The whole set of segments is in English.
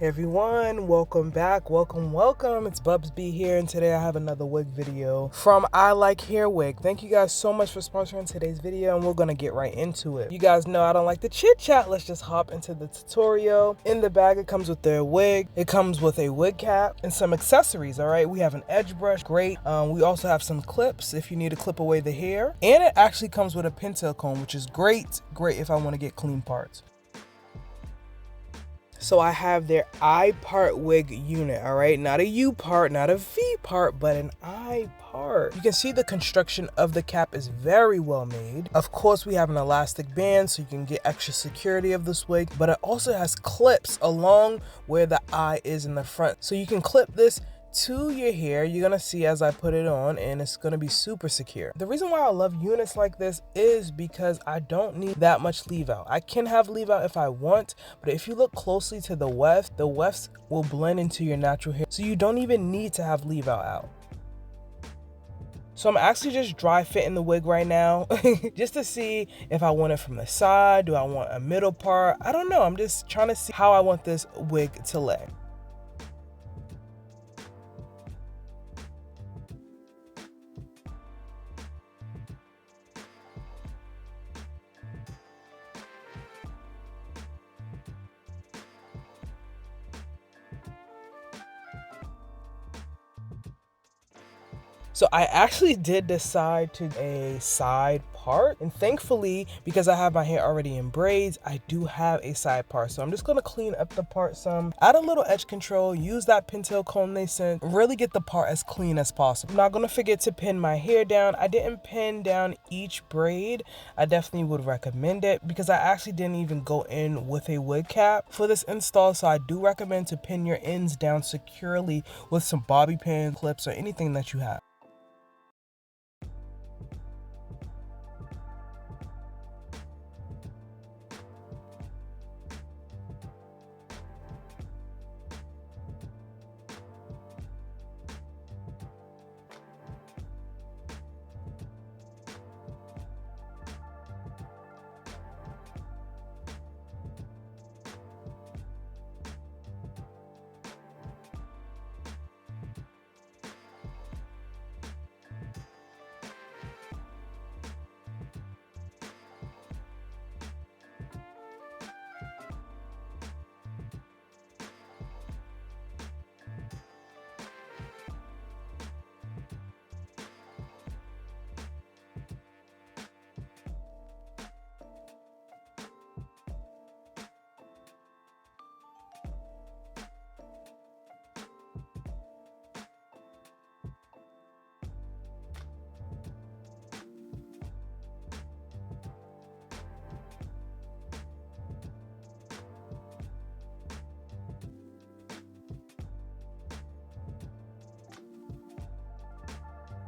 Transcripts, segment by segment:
Everyone, welcome back. Welcome. It's WIG here, and today I have another wig video from I Like Hair Wig. Thank you guys so much for sponsoring today's video, and we're gonna get right into it. You guys know I don't like to chit chat. Let's just hop into the tutorial. In the bag, it comes with their wig. It comes with a wig cap and some accessories. All right, we have an edge brush, great. We also have some clips if you need to clip away the hair, and it actually comes with a pintail comb, which is great if I want to get clean parts. So I have their I part wig unit, all right? Not a U part, not a V part, but an I part. You can see the construction of the cap is very well made. Of course, we have an elastic band so you can get extra security of this wig, but it also has clips along where the eye is in the front. So you can clip this to your hair. You're gonna see as I put it on, and it's gonna be super secure. The reason why I love units like this is because I don't need that much leave out. I can have leave out if I want, but if you look closely to the wefts will blend into your natural hair, so you don't even need to have leave out. So I'm actually just dry fitting the wig right now just to see if I want it from the side. Do I want a middle part? I don't know. I'm just trying to see how I want this wig to lay. So I actually did decide to a side part, and thankfully, because I have my hair already in braids, I do have a side part. So I'm just gonna clean up the part some, add a little edge control, use that pintail comb they sent, really get the part as clean as possible. I'm not gonna forget to pin my hair down. I didn't pin down each braid. I definitely would recommend it because I actually didn't even go in with a wig cap for this install. So I do recommend to pin your ends down securely with some bobby pin clips or anything that you have.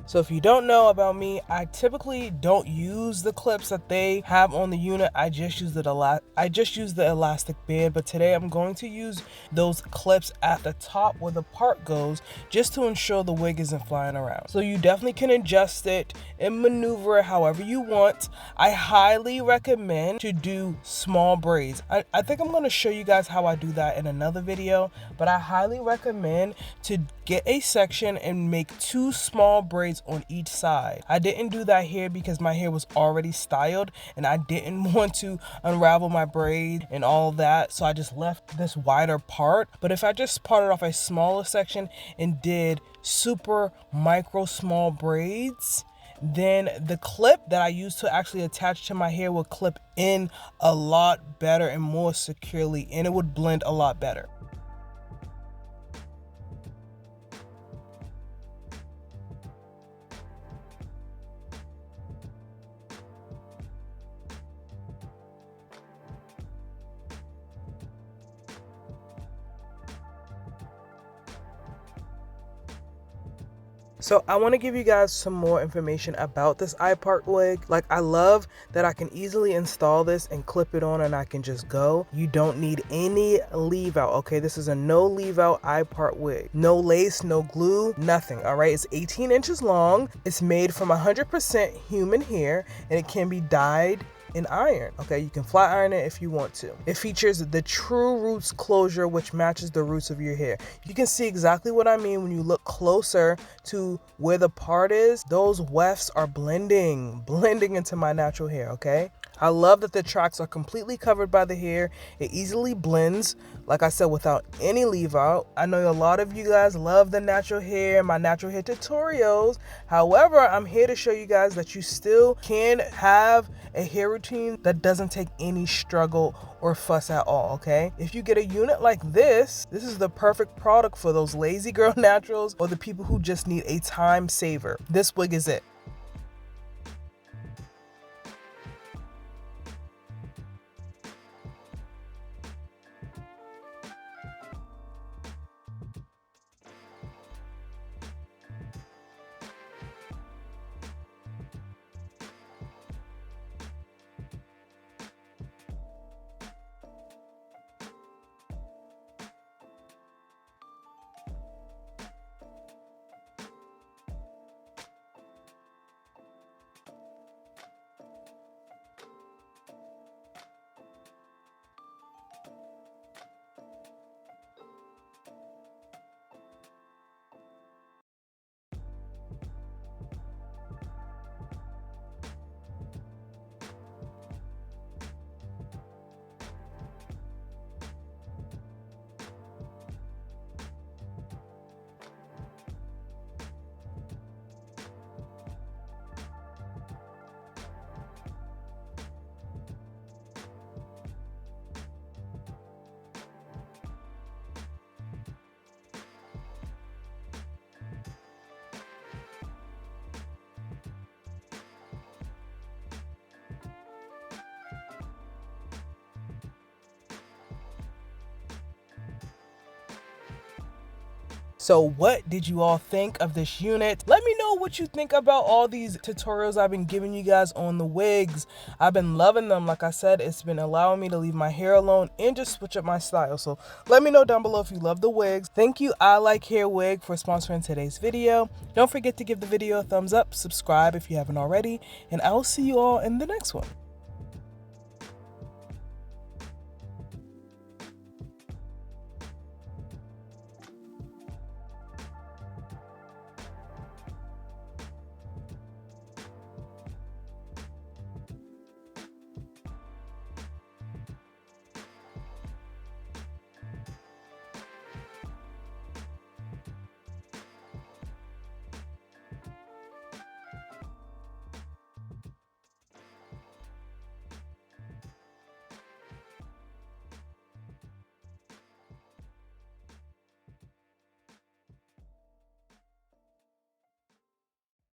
So if you don't know about me, I typically don't use the clips that they have on the unit. I just use the elastic band, but today I'm going to use those clips at the top where the part goes, just to ensure the wig isn't flying around. So you definitely can adjust it and maneuver it however you want. I highly recommend to do small braids. I think I'm going to show you guys how I do that in another video, but I highly recommend to get a section and make 2 small braids on each side. I didn't do that here because my hair was already styled and I didn't want to unravel my braid and all that, so I just left this wider part. But if I just parted off a smaller section and did super micro small braids, then the clip that I used to actually attach to my hair would clip in a lot better and more securely, and it would blend a lot better. So I want to give you guys some more information about this iPart wig. Like, I love that I can easily install this and clip it on and I can just go. You don't need any leave out, okay? This is a no leave out iPart wig. No lace, no glue, nothing, all right? It's 18 inches long. It's made from 100% human hair and it can be dyed in iron. Okay, you can flat iron it if you want to. It features the true roots closure, which matches the roots of your hair. You can see exactly what I mean when you look closer to where the part is. Those wefts are blending into my natural hair. Okay, I love that the tracks are completely covered by the hair. It easily blends, like I said, without any leave out. I know a lot of you guys love the natural hair, my natural hair tutorials. However, I'm here to show you guys that you still can have a hair routine that doesn't take any struggle or fuss at all, okay? If you get a unit like this is the perfect product for those lazy girl naturals or the people who just need a time saver. This wig is it. So what did you all think of this unit? Let me know what you think about all these tutorials I've been giving you guys on the wigs. I've been loving them. Like I said, it's been allowing me to leave my hair alone and just switch up my style. So let me know down below if you love the wigs. Thank you, I Like Hair Wig, for sponsoring today's video. Don't forget to give the video a thumbs up, subscribe if you haven't already, and I will see you all in the next one.